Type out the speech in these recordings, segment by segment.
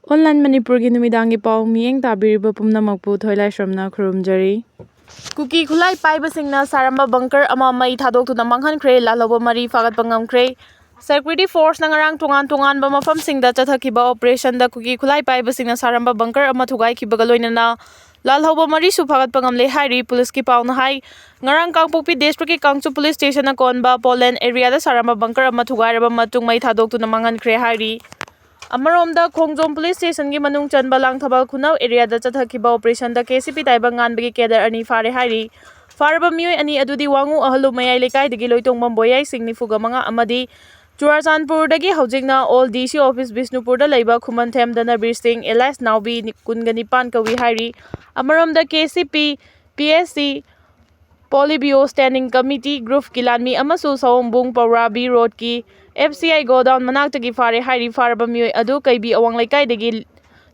Online Manipur gi numidangi pau miyeng tabiriba pumnamakpu thoilaisamna khurumjari. Kuki khulai paibasingna saramba bunker ama mai thadokuna manghankre laloba mari fagatpa ngamkre. Security force na ngarang tungan ba mafamsingda chathakiba operation da kuki khulai paibasingna saramba bunker ama thugaikibaga loinana lalhoba mari su fagatpa ngamle hairi police ki pauna hai. Ngarang Kangpokpi district ki Kangchu police station na konba Poland area da saramba bunker ama thugairaba matung mai thadokuna manghankre hairi. Amaromda Khongjom police station gi manung chanba langthabal khunau area da chathakiba operation da KCP taiba nganbagi kedar ani fare hairi. Faraba Meeoi ani adudi wangu ahalu mayai lekai dagi loitongmam boyai singni fuga manga Amadi Churachandpur dagi hojingna all DC office Bishnupur da leiba Khumanthem dana Bir Singh Elias Naubi Kunganipan kawi hairi. Amaromda KCP PSC Polybio Standing Committee Group Kilanmi Amasu Saombung Paurabi Road ki FCI go down manaktagi fare hairi faraba Meeoi adu kaibi awang laikai dagi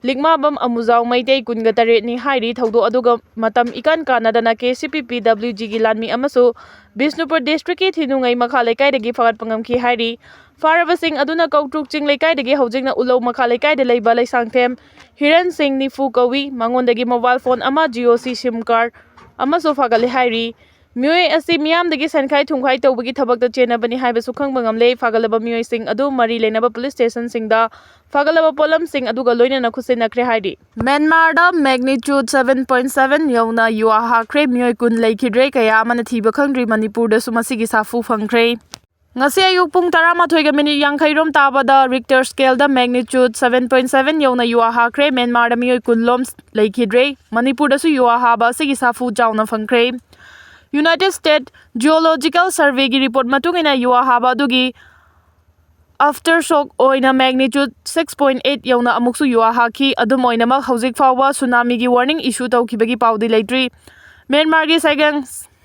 ligmabam amuzau maitei kungatare ni hairi thaudo aduga matam ikan kanadana KCP PWG gi lanmi amasu Bishnupur district ki thinungai makha laikai dagi fagat pangamki hairi faraba sing aduna kautruk ching laikai dagi hojingna ulo makha laikai de leiba laisangthem Hiran Singh ni fu kawi mangondagi mobile phone ama GOC SIM card amasu fagale hairi Meeoi asi miyamdagi sankhai thungkhai tawbagi thabakta chenabani haibasu khangba ngamle fagalaba Meeoi sing adu mari leinaba police station singda fagalaba polam sing aduga loinana khusinakre hairi Myanmar da magnitude 7.7 yauna yuwa hakre Meeoi kun leikidre kaya amana thiba khangdri Manipur da sumasigi safu phangkre ngasi ayuk pung 11:50 rom tabada Richter scale da magnitude 7.7 yauna yuwa hakre Myanmar da Meeoi kun lom leikidre Manipur da su yuwa haba sigi safu jauna phangkre United States Geological Survey ki report matungina yuwa haba dugi aftershock oina magnitude 6.8 yauna amuksu yuwa haki adum oinamak hauzik fawba tsunami gi warning issue tawkibagi paudi leitri Myanmar gi Saigang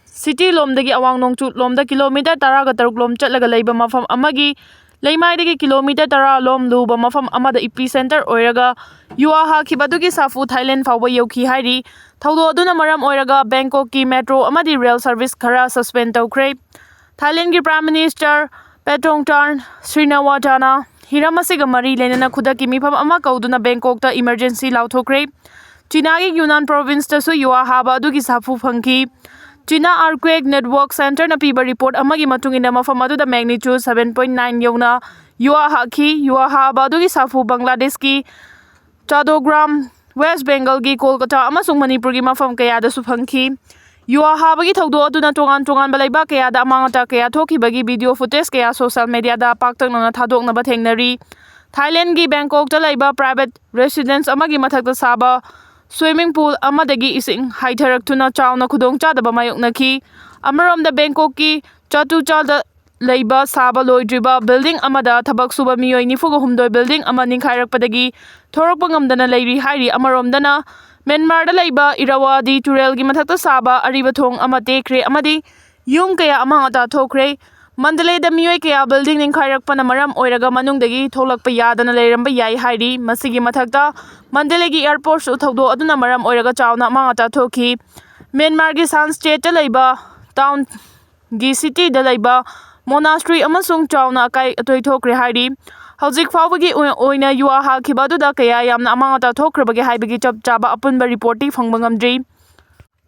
city lomdagi awang nongchut lomda kilometer 10 lom chatlaga leiba mafam amagi leimaidagi kilometer 10 lom luba mafam amada epicenter oiraga yuwa hakibadugi safu Thailand fawba yauki hairi thaudo aduna maram oiraga Bangkok ki metro amadi rail service khara suspend tawkre Thailand ki prime minister Paetongtarn Srinawatana hiramasiga mari lenana khudaki mifam ama kauduna Bangkok ta emergency lauthokre China ki Yunnan province ta su yuwa haba adugi safu phangki China Earthquake Network Center na piba report amagi matungina mafam aduda magnitude 7.9 yauna yuwa haki yuwa haba adugi safu Bangladesh ki Chadogram West Bengal gi Kolkata amasung Manipur gi mafam kaya da su phangki yuwa habagi thaudo aduna tongan balaiba kaya da amangata kaya thokibagi video footage kaya social media da paktakna thadokna ba thengnari Thailand gi Bangkok ta laiba private residence amagi mathakta saba swimming pool amadagi ising haitharaktuna chauna khudongcha da bamayoknaki amaromda Bangkok ki Chatuchal da leiba saba loidriba building amada thabak suba Meeoi nifuga humdoi building ama ninkhairakpadagi thorakpa ngamdana leiri hairi amaromdana Myanmar da leiba Irawadi Turel gi mathakta saba ariba thong ama tekre amadi yum kaya amangata thokre Mandalay da Meeoi kaya building ninkhairakpana maram oiraga manungdagi tholakpa yadana leiramba yai hairi masigi mathakta Mandalay gi airport su thaudo aduna maram oiraga chauna amangata thoki Myanmar gi San state da leiba town gi city da leiba monastery amasung chauna kai atoi thokre hairi hauzik fawbagi oina yuwa hakibadu da kaya yamna amangata thokrabagi haibagi chap chaba apunba reporti phangbangamdri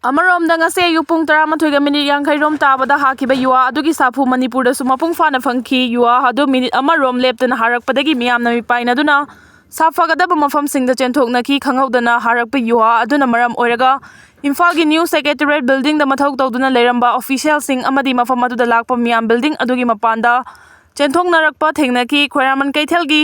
Amarom da ngase ayuk pung 11:50 rom tabada hakiba yuwa adugi safu Manipur da sumapung fana phangki yuwa adu minute amarom leptana harakpadagi miyamna mipaina duna safagadaba mafam singda chenthoknaki khanghaudana harakpa yuwa aduna maram oiraga Imphal gi New Secretariat building da mathau tawduna leiramba official sing amadi mafam adu da lakpa miyam building adugi mapanda chenthoknarakpa thengnaki Khoiraman Kaithel gi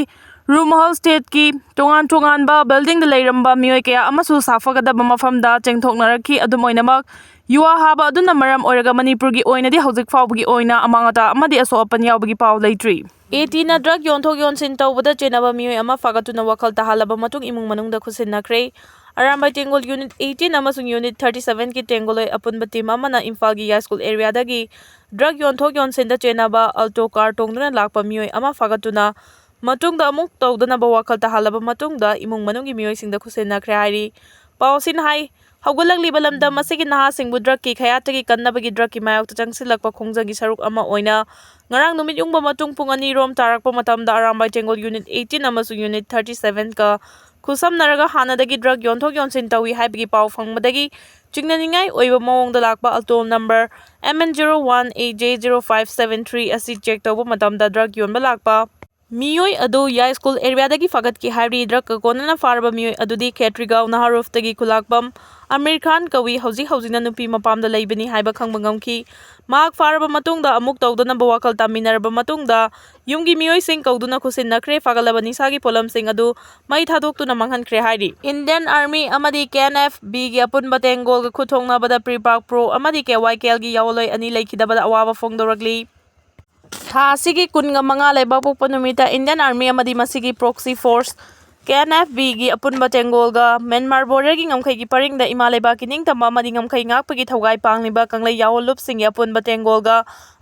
Rumahal state ki tongan ba building da leiramba Meeoi kaya amasu safagadaba mafam da chenthoknaraki adum oinamak yuwa haba aduna maram oiraga Manipur gi oina di hauzik fawbagi oina amangata amadi aso apan yawbagi paw leitri 18 na drug yonthok yonsin tawbada chenaba Meeoi ama fagatuna wakal tahalaba matung imung manungda khusinnakre Arambai Tengol Unit 18 amasung Unit 37 ki Twngolloi Apunba Twngolloi Imphal gi high school area dagi drug yonthok yonsin da chenaba alto car tongduna lakpa Meeoi ama fagatuna matungda amuk tawdana ba wakal tahalaba matungda imung manunggi Meeoi singda khusinnakre hairi pausin hai haugalakli balamda masigi naha singbu drug ki khayatagi kannabagi drug ki mayok changsilakpa khongjagi saruk ama oina ngarang numit yungba matung pung 2 rom tarakpa matamda Arambai Tengol Unit 18 amasung Unit 37 ka ꯈꯨꯠꯁꯝꯅꯔꯒ ꯍꯥꯟꯅꯗꯒꯤ drug ꯌꯣꯟꯊꯣꯛ ꯌꯣꯟꯁꯤꯟ ꯇꯧꯏ ꯍꯥꯏꯕꯒꯤ ꯄꯥꯎ ꯐꯪꯕꯗꯒꯤ ꯆꯤꯡꯅꯅꯤꯡꯉꯥꯏ ꯑꯣꯏꯕ ꯃꯑꯣꯡꯗ ꯂꯥꯛꯄ Alto number MN01AJ0573 ꯑꯁꯤ check ꯇꯧꯕ ꯃꯇꯝꯗ ꯗ꯭ꯔꯒ ꯌꯣꯟꯕ ꯂꯥꯛꯄ ꯃꯤꯑꯣꯏ ꯑꯗꯨ ꯌꯥꯏꯁ꯭ꯀꯨꯜ ꯑꯦꯔꯤꯌꯥꯗꯒꯤ ꯐꯥꯒꯠꯈꯤ ꯍꯥꯏꯔꯤ ꯗ꯭ꯔꯒꯀ ꯀꯣꯟꯅꯅ ꯐꯥꯔꯕ ꯃꯤꯑꯣꯏ ꯑꯗꯨꯗꯤ ꯈꯦꯇ꯭ꯔꯤꯒꯥꯎ ꯅꯍꯥꯔꯨꯐꯇꯒꯤ ꯈꯨꯜꯂꯥꯛꯄꯝ ꯑꯃꯤꯔ ꯈꯥꯟ ꯀꯧꯏ ꯍꯧꯖꯤꯛꯅ ꯅꯨꯄꯤ ꯃꯄꯥꯝꯗ ꯂꯩꯕꯅꯤ ꯍꯥꯏꯕ ꯈꯪꯕ ꯉꯝꯈꯤ꯫ ꯃꯍꯥꯛ ꯐꯥꯔꯕ ꯃꯇꯨꯡꯗ ꯑꯃꯨꯛ ꯇꯧꯗꯅꯕ ꯋꯥꯈꯜ ꯇꯥꯃꯤꯟꯅꯔꯕ ꯃꯇꯨꯡꯗ ꯌꯨꯝꯒꯤ ꯃꯤꯑꯣꯏꯁꯤꯡ ꯀꯧꯗꯨꯅ ꯈꯨꯠꯁꯤꯟꯅꯈ꯭ꯔꯦ ꯐꯥꯒꯠꯂꯕ ꯅꯤꯁꯥꯒꯤ ꯄꯣꯠꯂꯝꯁꯤꯡ ꯑꯗꯨ ꯃꯩ ꯊꯥꯗꯣꯛꯇꯨꯅ ꯃꯥꯡꯍꯟꯈ꯭ꯔꯦ ꯍꯥꯏꯔꯤ꯫ ꯏꯟꯗꯤꯌꯟ ꯑꯥꯔꯃꯤ ꯑꯃꯗꯤ KNFBꯒꯤ ꯑꯄꯨꯟꯕ ꯇꯦꯡꯒꯣꯜꯒ ꯈꯨꯠꯊꯣꯛꯅꯕꯗ ꯄ꯭ꯔꯤ-ꯄꯥꯛ ꯄ꯭ꯔꯣ ꯑꯃꯗꯤ KYKLꯒꯤ ꯌꯥꯑꯣꯟꯂꯣꯏ ꯑꯅꯤ ꯂꯩꯈꯤꯗꯕꯗ ꯑꯋꯥꯕ ꯐꯣꯡꯗꯣꯔꯛꯂꯤ꯫ ꯊꯥ ꯑꯁꯤꯒꯤ 25 ꯂꯩꯕꯥꯛꯄꯣꯛꯄ ꯅꯨꯃꯤꯠꯇ ꯏꯟꯗꯤꯌꯟ ꯑꯥꯔꯃꯤ ꯑꯃꯗꯤ ꯃꯁꯤꯒꯤ ꯄ꯭ꯔꯣꯛꯁꯤ ꯐꯣꯔꯁ KNFBꯒꯤ ꯑꯄꯨꯟꯕ ꯇꯦꯡꯒꯣꯜꯒ ꯃ꯭ꯌꯥꯟꯃꯥꯔ ꯕꯣꯔꯗꯔꯒꯤ ꯉꯝꯈꯩꯒꯤ ꯄꯔꯤꯡꯗ ꯏꯃꯥ ꯂꯩꯕꯥꯛꯀꯤ ꯅꯤꯡꯇꯝꯕ ꯑꯃꯗꯤ ꯉꯝꯈꯩ ꯉꯥꯛꯄꯒꯤ ꯊꯧꯒꯥꯏ ꯄꯥꯡꯂꯤꯕ ꯀꯪꯂꯩ ꯌꯥꯑꯣꯟꯂꯨꯞꯁꯤꯡꯒꯤ ꯑꯄꯨꯟꯕ ꯇꯦꯡꯒꯣꯜꯒ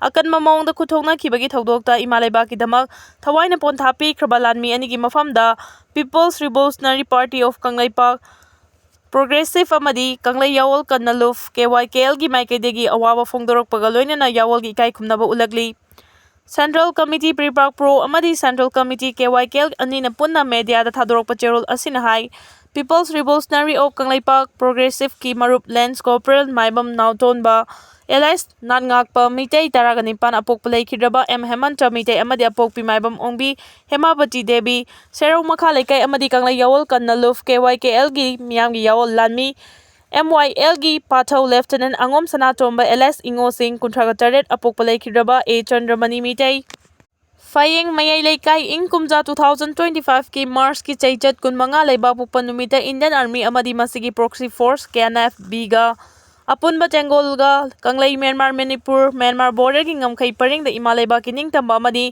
ꯑꯀꯟꯕ ꯃꯑꯣꯡꯗ ꯈꯨꯠꯊꯣꯛꯅꯈꯤꯕꯒꯤ ꯊꯧꯗꯣꯛꯇ ꯏꯃꯥ ꯂꯩꯕꯥꯛꯀꯤꯗꯃꯛ ꯊꯋꯥꯏꯅ ꯄꯣꯟꯊꯥ ꯄꯤꯈ꯭ꯔꯕ ꯂꯥꯟꯃꯤ ꯑꯅꯤꯒꯤ ꯃꯐꯝꯗ people's revolutionary party of Kangleipak progressive ꯑꯃꯗꯤ ꯀꯪꯂꯩ ꯌꯥꯑꯣꯟ ꯀꯟꯅꯂꯨꯞ KYKLꯒꯤ ꯃꯥꯏꯀꯩꯗꯒꯤ ꯑꯋꯥꯕ ꯐꯣꯡꯗꯣꯔꯛꯄꯒ ꯂꯣꯏꯅꯅ ꯌꯥꯑꯣꯟꯒꯤ ꯏꯀꯥꯏꯈꯨꯝꯅꯕ ꯎꯠꯂꯛꯂꯤ꯫ ꯁꯦꯟꯇ꯭ꯔꯦꯜ ꯀꯃꯤꯇꯤ ꯄ꯭ꯔꯤ-ꯄꯥꯛ ꯄ꯭ꯔꯣ ꯑꯃꯗꯤ ꯁꯦꯟꯇ꯭ꯔꯦꯜ ꯀꯃꯤꯇꯤ KYKL ꯑꯅꯤꯅ ꯄꯨꯟꯅ ꯃꯦꯗꯤꯌꯥꯗ ꯊꯥꯗꯣꯔꯛꯄ ꯆꯦꯔꯣꯜ ꯑꯁꯤꯅ ꯍꯥꯏ ꯄꯤꯄꯜꯁ ꯔꯤꯚꯣꯂꯨꯁꯅꯔꯤ ꯑꯣꯐ ꯀꯪꯂꯩꯄꯥꯛ ꯄ꯭ꯔꯣꯒ꯭ꯔꯦꯁꯤꯚꯀꯤ ꯃꯔꯨꯞ ꯂꯦꯟꯁ ꯀꯣꯔꯄꯣꯔꯦꯜ ꯃꯥꯏꯕꯝ ꯅꯥꯎꯇꯣꯟꯕ ꯑꯦꯂꯥꯏꯁ ꯅꯥꯠꯉꯥꯛꯄ ꯃꯤꯇꯩ 19 ꯑꯄꯣꯛꯄ ꯂꯩꯈꯤꯗ꯭ꯔꯕ ꯍꯦꯃꯟꯇ ꯃꯤꯇꯩ ꯑꯃꯗꯤ ꯑꯄꯣꯛꯄꯤ ꯃꯥꯏꯕꯝ ꯑꯣꯡꯕꯤ ꯍꯦꯃꯥꯕꯇꯤ ꯗꯦꯕꯤ ꯁꯦꯔꯧ ꯃꯈꯥ ꯂꯩꯀꯥꯏ ꯑꯃꯗꯤ ꯀꯪꯂꯩ ꯌꯥꯑꯣꯟ ꯀꯟꯅꯂꯨꯞ KYKLꯒꯤ ꯃꯤꯌꯥꯝꯒꯤ ꯌꯥꯑꯣꯟ ꯂꯥꯟꯃꯤ MYLꯒꯤ ꯄꯥꯊꯧ ꯂꯦꯐꯇꯦꯅꯦꯟꯠ ꯑꯉꯣꯝ ꯁꯅꯥꯇꯣꯝꯕ ꯑꯦꯂꯥꯏꯁ ꯏꯉꯣꯁꯤꯡ 38 ꯑꯄꯣꯛꯄ ꯂꯩꯈꯤꯗ꯭ꯔꯕ A ꯆꯟꯗ꯭ꯔꯃꯅꯤ ꯃꯤꯇꯩ ꯐꯌꯦꯡ ꯃꯌꯥꯏ ꯂꯩꯀꯥꯏ ꯏꯪ ꯀꯨꯝꯖꯥ 2025ꯀꯤ ꯃꯥꯔꯆꯀꯤ ꯆꯩꯆꯠ 15 ꯂꯩꯕꯥꯛꯄꯣꯛꯄ ꯅꯨꯃꯤꯠꯇ ꯏꯟꯗꯤꯌꯟ ꯑꯥꯔꯃꯤ ꯑꯃꯗꯤ ꯃꯁꯤꯒꯤ ꯄ꯭ꯔꯣꯛꯁꯤ ꯐꯣꯔꯁ KNFBꯒ ꯑꯄꯨꯟꯕ ꯇꯦꯡꯒꯣꯜꯒ ꯀꯪꯂꯩ ꯃ꯭ꯌꯥꯟꯃꯥꯔ ꯃꯅꯤꯄꯨꯔ ꯃ꯭ꯌꯥꯟꯃꯥꯔ ꯕꯣꯔꯗꯔꯒꯤ ꯉꯝꯈꯩ ꯄꯔꯤꯡꯗ ꯏꯃꯥ ꯂꯩꯕꯥꯛꯀꯤ ꯅꯤꯡꯇꯝꯕ ꯑꯃꯗꯤ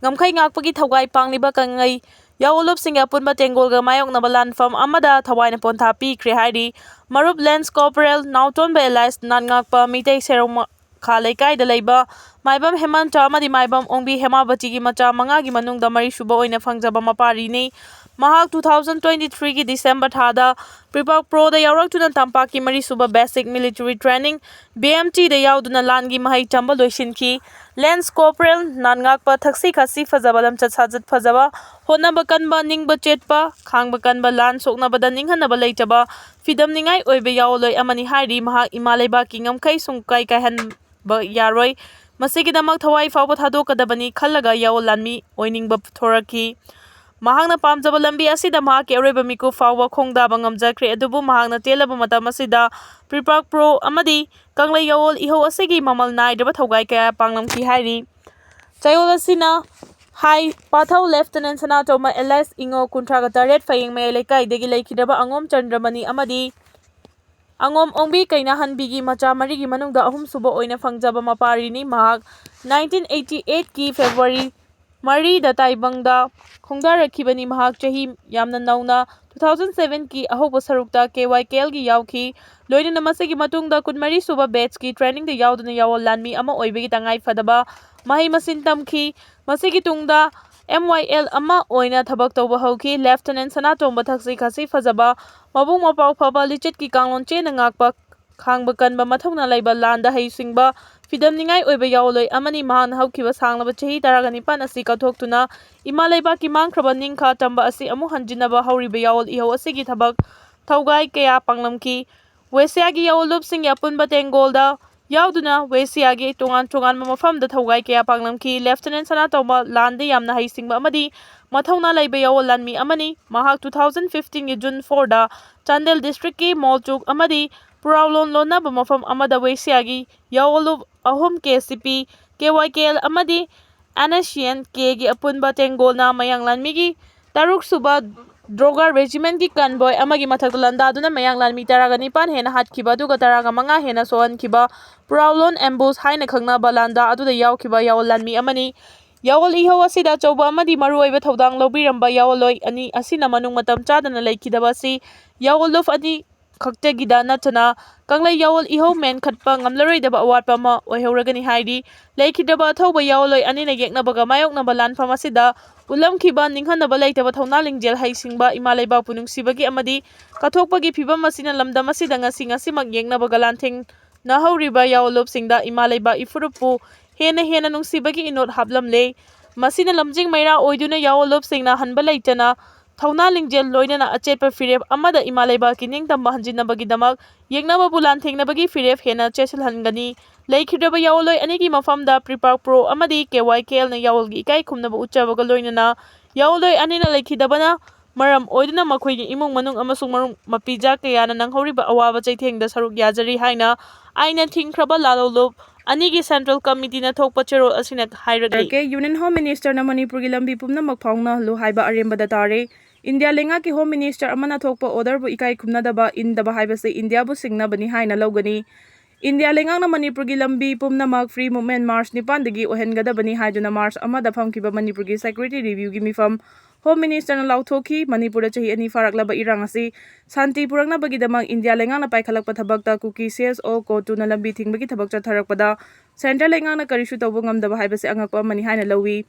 ꯉꯝꯈꯩ ꯉꯥꯛꯄꯒꯤ ꯊꯧꯒꯥꯏ ꯄꯥꯡꯂꯤꯕ ꯀꯪꯂꯩ ꯌꯥꯑꯣꯟꯂꯨꯞꯁꯤꯡꯒꯤ ꯑꯄꯨꯟꯕ ꯇꯦꯡꯒꯣꯜꯒ ꯃꯥꯌꯣꯛꯅꯕ ꯂꯥꯟꯐꯝ ꯑꯃꯗ ꯊꯋꯥꯏꯅ ꯄꯣꯟꯊꯥ ꯄꯤꯈ꯭ꯔꯦ ꯍꯥꯏꯔꯤ ꯃꯔꯨꯞ ꯂꯦꯟꯁ ꯀꯣꯔꯄꯣꯔꯦꯜ ꯅꯥꯎꯇꯣꯟꯕ ꯑꯦꯂꯥꯏꯁ ꯅꯥꯠꯉꯥꯛꯄ ꯃꯤꯇꯩ ꯁꯦꯔꯧ ꯃꯈꯥ ꯂꯩꯀꯥꯏꯗ ꯂꯩꯕ ꯃꯥꯏꯕꯝ ꯍꯦꯃꯟꯇ ꯑꯃꯗꯤ ꯃꯥꯏꯕꯝ ꯑꯣꯡꯕꯤ ꯍꯦꯃꯥꯕꯇꯤꯒꯤ ꯃꯆꯥ 5ꯒꯤ ꯃꯅꯨꯡꯗ ꯃꯔꯤꯁꯨꯕ ꯑꯣꯏꯅ ꯐꯪꯖꯕ ꯃꯄꯥꯔꯤꯅꯤ꯫ ꯃꯍꯥꯛ 2023ꯒꯤ ꯗꯤꯁꯦꯝꯕꯔ ꯊꯥꯗ ꯄ꯭ꯔꯤ-ꯄꯥꯛ ꯄ꯭ꯔꯣꯗ ꯌꯥꯎꯔꯛꯇꯨꯅ ꯇꯝꯄꯥꯛꯀꯤ ꯃꯔꯤꯁꯨꯕ ꯕꯦꯁꯤꯛ ꯃꯤꯂꯤꯇꯔꯤ ꯇ꯭ꯔꯦꯅꯤꯡ BMTꯗ ꯌꯥꯎꯗꯨꯅ ꯂꯥꯟꯒꯤ ꯃꯍꯩ ꯇꯝꯕ ꯂꯣꯏꯁꯤꯟꯈꯤ꯫ ꯂꯦꯟꯁ ꯀꯣꯔꯄꯣꯔꯦꯜ ꯅꯥꯠꯉꯥꯛꯄ ꯊꯛꯁꯤ ꯈꯥꯁꯤ ꯐꯖꯕ ꯂꯝꯆꯠ ꯁꯥꯖꯠ ꯐꯖꯕ ꯍꯣꯠꯅꯕ ꯀꯟꯕ ꯅꯤꯡꯕ ꯆꯦꯠꯄ ꯈꯥꯡꯕ ꯀꯟꯕ ꯂꯥꯟ ꯁꯣꯛꯅꯕꯗ ꯅꯤꯡꯍꯟꯅꯕ ꯂꯩꯇꯕ ꯐꯤꯗꯝꯅꯤꯡꯉꯥꯏ ꯑꯣꯏꯕ ꯌꯥꯑꯣꯟꯂꯣꯏ ꯑꯃꯅꯤ ꯍꯥꯏꯔꯤ ꯃꯍꯥꯛ ꯏꯃꯥ ꯂꯩꯕꯥꯛꯀꯤ ꯉꯝꯈꯩ ꯁꯨꯡꯀꯥꯏ ꯀꯥꯏꯍꯟꯕ ꯌꯥꯔꯣꯏ ꯃꯁꯤꯒꯤꯗꯃꯛ ꯊꯋꯥꯏ ꯐꯥꯎꯕ ꯊꯥꯗꯣꯛꯀꯗꯕꯅꯤ ꯈꯜꯂꯒ ꯌꯥꯑꯣꯟ ꯂꯥꯟꯃꯤ ꯑꯣꯏꯅꯤꯡꯕ ꯊꯣꯔꯛꯈꯤ꯫ ꯃꯍꯥꯛꯅ ꯄꯥꯝꯖꯕ ꯂꯝꯕꯤ ꯑꯁꯤꯗ ꯃꯍꯥꯛꯀꯤ ꯑꯔꯣꯏꯕ ꯃꯤꯀꯨꯞ ꯐꯥꯎꯕ ꯈꯣꯡꯗꯥꯕ ꯉꯝꯖꯈ꯭ꯔꯦ ꯑꯗꯨꯕꯨ ꯃꯍꯥꯛꯅ ꯇꯦꯜꯂꯕ ꯃꯇꯝ ꯑꯁꯤꯗ ꯄ꯭ꯔꯤ-ꯄꯥꯛ ꯄ꯭ꯔꯣ ꯑꯃꯗꯤ ꯀꯪꯂꯩ ꯌꯥꯑꯣꯟ ꯏꯍꯧ ꯑꯁꯤꯒꯤ ꯃꯃꯜ ꯅꯥꯏꯗ꯭ꯔꯕ ꯊꯧꯒꯥꯏ ꯀꯌꯥ ꯄꯥꯡꯂꯝꯈꯤ ꯍꯥꯏꯔꯤ꯫ ꯆꯌꯣꯜ ꯑꯁꯤꯅ ꯍꯥꯏ ꯄꯥꯊꯧ ꯂꯦꯐꯇꯦꯅꯦꯟꯠ ꯁꯅꯥꯇꯣꯝꯕ ꯑꯦꯂꯥꯏꯁ ꯏꯉꯣ 38 ꯐꯌꯦꯡ ꯃꯌꯥꯏ ꯂꯩꯀꯥꯏꯗꯒꯤ ꯂꯩꯈꯤꯗ꯭ꯔꯕ ꯑꯉꯣꯝ ꯆꯟꯗ꯭ꯔꯃꯅꯤ ꯑꯃꯗꯤ ꯑꯉꯣꯝ ꯑꯣꯡꯕꯤ ꯀꯩꯅꯥꯍꯟꯕꯤꯒꯤ ꯃꯆꯥ 4ꯒꯤ ꯃꯅꯨꯡꯗ ꯑꯍꯨꯝꯁꯨꯕ ꯑꯣꯏꯅ ꯐꯪꯖꯕ ꯃꯄꯥꯔꯤꯅꯤ꯫ ꯃꯍꯥꯛ 1988ꯀꯤ ꯐꯦꯕ꯭ꯔꯨꯋꯥꯔꯤ 4ꯗ ꯇꯥꯏꯕꯪꯗ ꯈꯣꯡꯗꯥꯔꯛꯈꯤꯕꯅꯤ꯫ ꯃꯍꯥꯛ ꯆꯍꯤ ꯌꯥꯝꯅ ꯅꯧꯅ 2007ꯀꯤ ꯑꯍꯧꯕ ꯁꯔꯨꯛꯇ KYKLꯒꯤ ꯌꯥꯎꯈꯤ ꯂꯣꯏꯅꯅ ꯃꯁꯤꯒꯤ ꯃꯇꯨꯡꯗ 24ꯁꯨꯕ ꯕꯦꯆꯀꯤ ꯇ꯭ꯔꯦꯅꯤꯡꯗ ꯌꯥꯎꯗꯨꯅ ꯌꯥꯑꯣꯟ ꯂꯥꯟꯃꯤ ꯑꯃ ꯑꯣꯏꯕꯒꯤ ꯇꯉꯥꯏꯐꯗꯕ ꯃꯍꯩ ꯃꯁꯤꯡ ꯇꯝꯈꯤ꯫ ꯃꯁꯤꯒꯤ ꯇꯨꯡꯗ MYL ꯑꯃ ꯑꯣꯏꯅ ꯊꯕꯛ ꯇꯧꯕ ꯍꯧꯈꯤ꯫ ꯂꯦꯐꯇꯦꯅꯦꯟꯠ ꯁꯅꯥꯇꯣꯝꯕ ꯊꯛꯁꯤ ꯈꯥꯁꯤ ꯐꯖꯕ ꯃꯕꯨꯛ ꯃꯄꯥꯎ ꯐꯕ ꯂꯤꯆꯠꯀꯤ ꯀꯥꯡꯂꯣꯟ ꯆꯦꯠꯅ ꯉꯥꯛꯄ ꯈꯥꯡꯕ ꯀꯟꯕ ꯃꯊꯧꯅꯥ ꯂꯩꯕ ꯂꯥꯟꯗ ꯍꯩꯁꯤꯡꯕ ꯐꯤꯗꯝꯅꯤꯡꯉꯥꯏ ꯑꯣꯏꯕ ꯌꯥꯑꯣꯟꯂꯣꯏ ꯑꯃꯅꯤ꯫ ꯃꯍꯥꯛꯅ ꯍꯧꯈꯤꯕ ꯁꯥꯡꯂꯕ ꯆꯍꯤ 19 ꯑꯁꯤ ꯀꯠꯊꯣꯛꯇꯨꯅ ꯏꯃꯥ ꯂꯩꯕꯥꯛꯀꯤ ꯃꯥꯡꯈ꯭ꯔꯕ ꯅꯤꯡꯈꯥ ꯇꯝꯕ ꯑꯁꯤ ꯑꯃꯨꯛ ꯍꯟꯖꯤꯟꯅꯕ ꯍꯧꯔꯤꯕ ꯌꯥꯑꯣꯟ ꯏꯍꯧ ꯑꯁꯤꯒꯤ ꯊꯕꯛ ꯊꯧꯒꯥꯏ ꯀꯌꯥ ꯄꯥꯡꯂꯝꯈꯤ꯫ ꯋꯦꯁꯤꯌꯥꯒꯤ ꯌꯥꯑꯣꯟꯂꯨꯞꯁꯤꯡꯒꯤ ꯑꯄꯨꯟꯕ ꯇꯦꯡꯒꯣꯜꯗ ꯌꯥꯎꯗꯨꯅ ꯋꯦꯁꯤꯌꯥꯒꯤ ꯇꯣꯉꯥꯟ ꯇꯣꯉꯥꯟꯕ ꯃꯐꯝꯗ ꯊꯧꯒꯥꯏ ꯀꯌꯥ ꯄꯥꯡꯂꯝꯈꯤ꯫ ꯂꯦꯐꯇꯦꯅꯦꯟꯠ ꯁꯅꯥꯇꯣꯝꯕ ꯂꯥꯟꯗ ꯌꯥꯝꯅ ꯍꯩꯁꯤꯡꯕ ꯑꯃꯗꯤ ꯃꯊꯧꯅꯥ ꯂꯩꯕ ꯌꯥꯑꯣꯟ ꯂꯥꯟꯃꯤ ꯑꯃꯅꯤ꯫ ꯃꯍꯥꯛ 2015ꯒꯤ ꯖꯨꯟ 4ꯗ ꯆꯥꯟꯗꯦꯜ ꯗꯤꯁꯇ꯭ꯔꯤꯛꯀꯤ ꯃꯣꯜꯆꯨꯛ ꯑꯃꯗꯤ ꯄꯨꯔꯥꯎꯂꯣꯟ ꯂꯣꯟꯅꯕ ꯃꯐꯝ ꯑꯃꯗ ꯋꯦꯁꯤꯌꯥꯒꯤ ꯌꯥꯑꯣꯟꯂꯨꯞ 3 KCP KYKL ꯑꯃꯗꯤ NSCN Kꯒꯤ ꯑꯄꯨꯟꯕ ꯇꯦꯡꯒꯣꯜꯅ ꯃꯌꯥꯡ ꯂꯥꯟꯃꯤꯒꯤ 3ꯔꯛꯁꯨꯕ ꯗ꯭ꯔꯣꯒꯔ ꯔꯦꯖꯤꯃꯦꯟꯠꯀꯤ ꯀꯟꯚꯣꯏ ꯑꯃꯒꯤ ꯃꯊꯛꯇ ꯂꯥꯟꯗꯥꯗꯨꯅ ꯃꯌꯥꯡ ꯂꯥꯟꯃꯤ 19 ꯍꯦꯟꯅ ꯍꯥꯠꯈꯤꯕ ꯑꯗꯨꯒ 15 ꯍꯦꯟꯅ ꯁꯣꯛꯍꯟꯈꯤꯕ ꯄꯨꯔꯥꯎꯂꯣꯟ ꯑꯦꯝꯕꯨꯁ ꯍꯥꯏꯅ ꯈꯪꯅꯕ ꯂꯥꯟꯗꯥ ꯑꯗꯨꯗ ꯌꯥꯎꯈꯤꯕ ꯌꯥꯑꯣꯟ ꯂꯥꯟꯃꯤ ꯑꯃꯅꯤ꯫ ꯌꯥꯑꯣꯟ ꯏꯍꯧ ꯑꯁꯤꯗ ꯑꯆꯧꯕ ꯑꯃꯗꯤ ꯃꯔꯨꯑꯣꯏꯕ ꯊꯧꯗꯥꯡ ꯂꯧꯕꯤꯔꯝꯕ ꯌꯥꯑꯣꯟꯂꯣꯏ ꯑꯅꯤ ꯑꯁꯤꯅ ꯃꯅꯨꯡ ꯃꯇꯝ ꯆꯥꯗꯅ ꯂꯩꯈꯤꯗꯕ ꯑꯁꯤ ꯌꯥꯑꯣꯟꯂꯨꯞ ꯑꯅꯤ ꯈꯛꯇꯒꯤꯗ ꯅꯠꯇꯅ ꯀꯪꯂꯩ ꯌꯥꯑꯣꯟ ꯏꯍꯧ ꯃꯦꯟꯈꯠꯄ ꯉꯝꯂꯔꯣꯏꯗꯕ ꯑꯋꯥꯠꯄ ꯑꯃ ꯑꯣꯏꯍꯧꯔꯒꯅꯤ ꯍꯥꯏꯔꯤ꯫ ꯂꯩꯈꯤꯗ꯭ꯔꯕ ꯑꯊꯧꯕ ꯌꯥꯑꯣꯟꯂꯣꯏ ꯑꯅꯤꯅ ꯌꯦꯛꯅꯕꯒ ꯃꯥꯌꯣꯛꯅꯕ ꯂꯥꯟꯐꯝ ꯑꯁꯤꯗ ꯎꯠꯂꯝꯈꯤꯕ ꯅꯤꯡꯍꯟꯅꯕ ꯂꯩꯇꯕ ꯊꯧꯅꯥ ꯂꯤꯡꯖꯦꯜ ꯍꯩꯁꯤꯡꯕ ꯏꯃꯥ ꯂꯩꯕꯥꯛꯄꯨ ꯅꯨꯡꯁꯤꯕꯒꯤ ꯑꯃꯗꯤ ꯀꯠꯊꯣꯛꯄꯒꯤ ꯐꯤꯚꯝ ꯑꯁꯤꯅ ꯂꯝꯗꯝ ꯑꯁꯤꯗ ꯉꯁꯤꯃꯛ ꯌꯦꯛꯅꯕꯒ ꯂꯥꯟꯊꯦꯡꯅꯍꯧꯔꯤꯕ ꯌꯥꯑꯣꯟꯂꯨꯞꯁꯤꯡꯗ ꯏꯃꯥ ꯂꯩꯕꯥꯛ ꯏꯐꯨꯔꯨꯞꯄꯨ ꯍꯦꯟꯅ ꯅꯨꯡꯁꯤꯕꯒꯤ ꯏꯅꯣꯠ ꯍꯥꯞꯂꯝꯂꯦ꯫ ꯃꯁꯤꯅ ꯂꯝꯖꯤꯡ ꯃꯩꯔꯥ ꯑꯣꯏꯗꯨꯅ ꯌꯥꯑꯣꯟꯂꯨꯞꯁꯤꯡꯅ ꯍꯟꯕ ꯂꯩꯇꯅ Thawna lingjel loinana achetpa firep amada ima leibaki ningtamba hanjinnabagidamak yengnababu lanthengnabagi firep hena chesilhangani leikhidraba yaoloi anigi mafamda Prepark Pro amadi KYKL na yaolgi ikai khumnaba uchabaga loinana yaoloi anina leikhidabana maram oiduna makhoigi imung manung amasung marum mapija kayana nanghoriba awaba chaithengda saruk yajari haina aina thingkhraba lalolup anigi Central Committee na thokpa cherol asina hairagli Union Home Minister na Manipur gi lambi pumnamak phawna lu haiba arembada tare India lenga ki Home Minister amana thokpa order bu ikai khumnadaba indaba haibase India bu singnabani haina logani India lenga na Manipur gi lambi pumnamak free movement march nipan dagi ohengadabani haiduna march amada phamkiba Manipur gi security review gi mifam Home Minister na lauthoki Manipur da chahi ani faraklaba irang asi santi purakna bagidamang India lenga na paikhalakpa thabakta Kuki CSO ko tu na lambi thingbagi thabak chatharakpada Central lenga na karishu tawba ngamdaba haibase angakpa mani haina lawi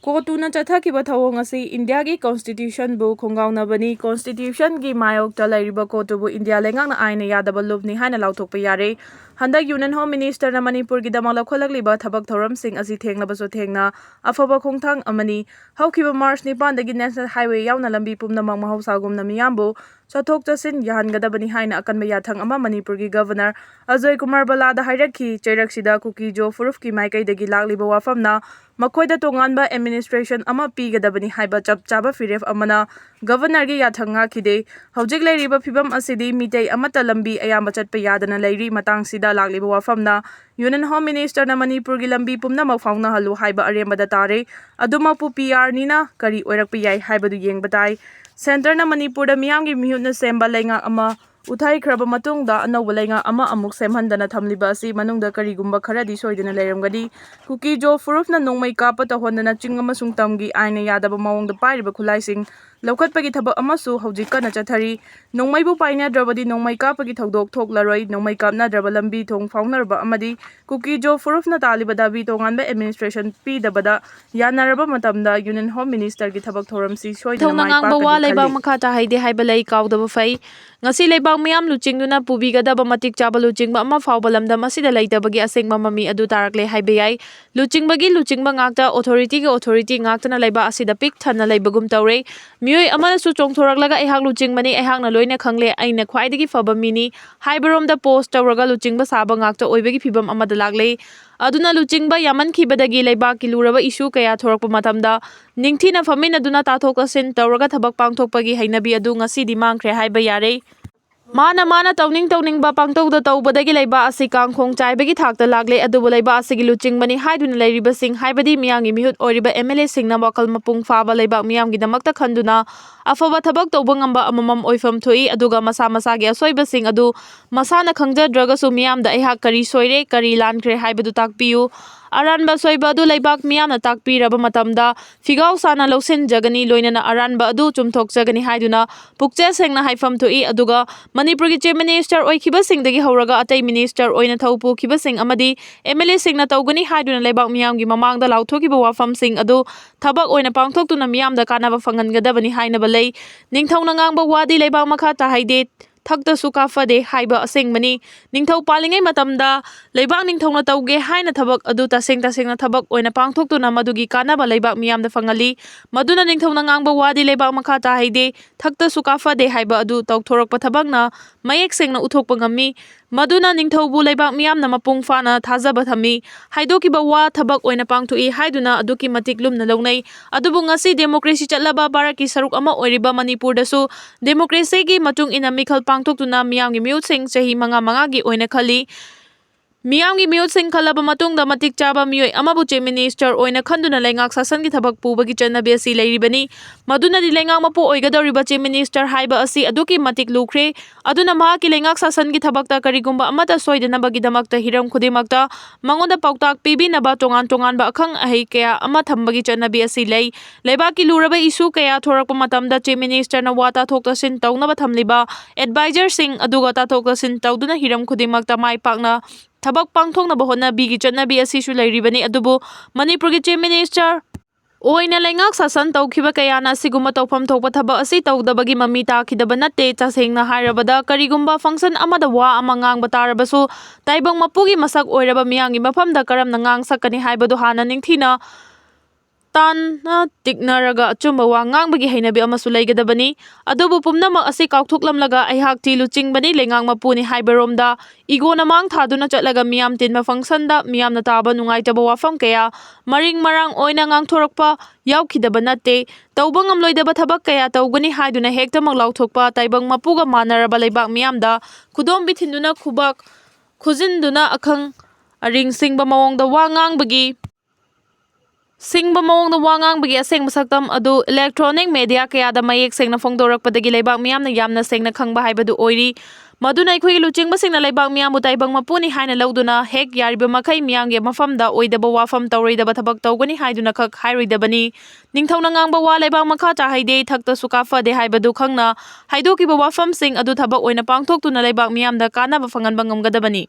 ko tu na chathakiba thawong asi India gi constitution bu khongawnabani constitution gi mayok ta lairiba ko tu bu India lenga na aina yadaba lubni haina lauthokpa yare handak Union Home Minister na Manipur gi damak lakholakliba thabak thoram sing asi thengnabaso thengna afaba khongthang amani haukiba March nipan dagi National Highway yauna lambi pumnamang mahausagumna miyambu chathok chasin yahangadabani haina akanba yathang ama Manipur gi Governor Ajay Kumar Balada hairakhi cheiraksida Kuki Jo Furuf ki maikai dagi lakliba wafamna makoida tonganba administration ama pigadabani haiba chap chaba firef amana Governor gi yathanga khide hojik leiriba phibam asidi mitei amata lambi ayamba chatpa yadana leiri matang sida lakliba wafamna Union Home Minister na Manipur gi lambi pumnamak phawna halu haiba arembada tare adumapu PR nina kari oirakpa yai haibadu yengbatai Center na Manipur da miyamgi mihutna semba lenga ama uthai khraba matungda anawba lenga ama amuk semhandana thamliba asi manungda karigumba kharadi soidana leiramgadi Kuki Jo Furuf na nongmai kapa ta hondana ching amasung tamgi aina yadaba mawongda pairiba khulaising laukhatpagi thabak amasu hojik kana chathari nongmai bu paina drabadi nongmai kapagi thodok thoklaroi nongmai kapna draba lambi thong faunarba amadi Kuki Jo Furuf na talibada bi tonganba administration pi dabada yanaraba matamda Union Home Minister gi thabak thoramsi soidana mai pa leibang makha ta haide haiba lei kaudaba fai ngasi leibang miyam luchingduna pubigadaba matik chaba luchingba ama fawba lamdam asida leitabagi asengma mami adu tarakle haiba yai luchingba ngakta authority ngaktana leiba asida pik thana leibagum tawre Meeoi amanasu chongthoraklaga aihak luchingmani aihakna loina khangle aina khwaidagi faba mini haibaromda post tawraga luchingba saba ngakta oibagi phibam amada lagle aduna luchingba yaman khibadagi leibak ki luraba issue kaya thorakpa matamda ningthina famin aduna tathokasin tawraga thabak pangthokpagi hainabi adu ngasi di mangkhre haiba yare mana tawningbba pangtokda tawbadagi leiba asi kangkhong chaibagi thakta lagle adubu leiba asigi luchingbani haiduna leiriba sing haibadi miyangi mihut oiriba MLA singna wakal mapung faba leiba miyamgi damakta khanduna afaba thabak tawba ngamba amamam oifam thoi aduga masagi asoiba sing adu masana khangjadraga su miyamda aihak kari soire kari lankhre haibadu takpiyu aranba soiba adu leibak miyamna takpiraba matamda figaw sana losin jagani loinana aranba adu chumthok jagani haiduna pukche sengna haifam thoi aduga Manipur gi Chief Minister oikhiba singdagi horaga atai minister oina thaupu khiba sing amadi MLA singna tawgani haiduna leibak miyamgi mamangda lauthokiba wafam sing adu thabak oina pangthoktuna miyamda kanaba fangangadabani hainaba lei ningthauna ngangba wadi leibak makha ta haide thakta suka fade haiba asengmani ningthau palingai matamda leibak ningthauna tawge haina thabak adu tasengna thabak oina pangthoktuna madugi kanaba leibak miyamda fangali maduna ningthauna ngangba wadi leibak makha ta haide thakta suka fade haiba adu tawthorakpa thabakna mayek sengna uthokpa ngami maduna ningthaubu leibak miyamna mapung fana thajaba thami haidokiba wa thabak oina pangthoi haiduna aduki matik lumna longnai adubu ngasi democracy chatlaba baraki saruk ama oiriba Manipur dasu democracy gi matung ina mikhal pangthoktuna miyamgi miyutsing chahi manga gi oina khali Miyamgi miyutsing khalaba matungda matik chaba Meeoi amabu Chief Minister oina khanduna leingak sasan gi thabak pubagi chanabi asi leiribani maduna di leingak mapu oigadoriba Chief Minister haiba asi aduki matik lukhre aduna mahaki leingak sasan gi thabakta karigumba amata soidanabagi damakta hiram khudimakta mangoda pautak pibinaba tongan ba akhang ahei kaya ama thambagi chanabi asi leibaki luraba issue kaya thorakpa matamda Chief Minister na wata thoktasin tawnaba thamliba advisor sing aduga ta thoktasin tawduna hiram khudimakta mai pakna thabak pangthoknaba hotnabigi chanabi asisu leiribani adubu Manipur gi Chief Minister oina leingak sasan tawkhiba kayana siguma tawpham thokpa thaba asi tawdabagi mami takhidaba natte chasengna hairabada karigumba function amada wa amangang batarabasu taibang mapugi masak oiraba miyangi mafamda karamna ngang sakani haibadu hana ningthina ꯇꯥꯟꯅ ꯇꯤꯛꯅꯔꯒ ꯑꯆꯨꯝꯕ ꯋꯥ ꯉꯥꯡꯕꯒꯤ ꯍꯩꯅꯕꯤ ꯑꯃꯁꯨ ꯂꯩꯒꯗꯕꯅꯤ꯫ ꯑꯗꯨꯕꯨ ꯄꯨꯝꯅꯃꯛ ꯑꯁꯤ ꯀꯥꯎꯊꯣꯛꯂꯝꯂꯒ ꯑꯩꯍꯥꯛ ꯊꯤ ꯂꯨꯆꯤꯡꯕꯅꯤ, ꯂꯩꯉꯥꯛ ꯃꯄꯨꯅꯤ ꯍꯥꯏꯕꯔꯣꯝꯗ ꯏꯒꯣꯅ ꯃꯥꯡ ꯊꯥꯗꯨꯅ ꯆꯠꯂꯒ ꯃꯤꯌꯥꯝ ꯇꯤꯟꯕ ꯐꯪꯁꯟꯗ ꯃꯤꯌꯥꯝꯅ ꯇꯥꯕ ꯅꯨꯡꯉꯥꯏꯇꯕ ꯋꯥꯐꯝ ꯀꯌꯥ ꯃꯔꯤꯡ ꯃꯔꯥꯡ ꯑꯣꯏꯅ ꯉꯥꯡꯊꯣꯔꯛꯄ ꯌꯥꯎꯈꯤꯗꯕ ꯅꯠꯇꯦ꯫ ꯇꯧꯕ ꯉꯝꯂꯣꯏꯗꯕ ꯊꯕꯛ ꯀꯌꯥ ꯇꯧꯒꯅꯤ ꯍꯥꯏꯗꯨꯅ ꯍꯦꯛꯇꯃꯛ ꯂꯥꯎꯊꯣꯛꯄ, ꯇꯥꯏꯕꯪ ꯃꯄꯨꯒ ꯃꯥꯟꯅꯔꯕ ꯂꯩꯕꯥꯛ ꯃꯤꯌꯥꯝꯗ ꯈꯨꯗꯣꯝꯕꯤ ꯊꯤꯟꯗꯨꯅ ꯈꯨꯕꯥꯛ ꯈꯨꯖꯤꯟꯗꯨꯅ ꯑꯈꯪ ꯑꯔꯤꯡ ꯁꯤꯡꯕ ꯃꯑꯣꯡꯗ ꯋꯥ ꯉꯥꯡꯕꯒꯤ ꯑꯁꯦꯡꯕ ꯁꯛꯇꯝ ꯑꯗꯨ ꯏꯂꯦꯛꯇ꯭ꯔꯣꯅꯤꯛ ꯃꯦꯗꯤꯌꯥ ꯀꯌꯥꯗ ꯃꯌꯦꯛ ꯁꯦꯡꯅ ꯐꯣꯡꯗꯣꯔꯛꯄꯗꯒꯤ ꯂꯩꯕꯥꯛ ꯃꯤꯌꯥꯝꯅ ꯌꯥꯝꯅ ꯁꯦꯡꯅ ꯈꯪꯕ ꯍꯥꯏꯕꯗꯨ ꯑꯣꯏꯔꯤ꯫ ꯃꯗꯨꯅ ꯑꯩꯈꯣꯏꯒꯤ ꯂꯨꯆꯤꯡꯕꯁꯤꯡꯅ ꯂꯩꯕꯥꯛ ꯃꯤꯌꯥꯝꯕꯨ ꯇꯥꯏꯕꯪ ꯃꯄꯨꯅꯤ ꯍꯥꯏꯅ ꯂꯧꯗꯨꯅ ꯍꯦꯛ ꯌꯥꯔꯤꯕꯃꯈꯩ ꯃꯤꯌꯥꯝꯒꯤ ꯃꯐꯝꯗ ꯑꯣꯏꯗꯕ ꯋꯥꯐꯝ ꯇꯧꯔꯣꯏꯗꯕ ꯊꯕꯛ ꯇꯧꯒꯅꯤ ꯍꯥꯏꯗꯨꯅ ꯈꯛ ꯍꯥꯏꯔꯣꯏꯗꯕꯅꯤ꯫ ꯅꯤꯡꯊꯧꯅ ꯉꯥꯡꯕ ꯋꯥ ꯂꯩꯕꯥꯛ ꯃꯈꯥ ꯇꯥꯍꯩꯗꯦ, ꯊꯛꯇꯁꯨ ꯀꯥꯞꯐꯗꯦ ꯍꯥꯏꯕꯗꯨ ꯈꯪꯅ ꯍꯥꯏꯗꯣꯛꯈꯤꯕ ꯋꯥꯐꯝꯁꯤꯡ ꯑꯗꯨ ꯊꯕꯛ ꯑꯣꯏꯅ ꯄꯥꯡꯊꯣꯛꯇꯨꯅ ꯂꯩꯕꯥꯛ ꯃꯤꯌꯥꯝꯗ ꯀꯥꯟꯅꯕ ꯐꯪꯍꯟꯕ ꯉꯝꯒꯗꯕꯅꯤ꯫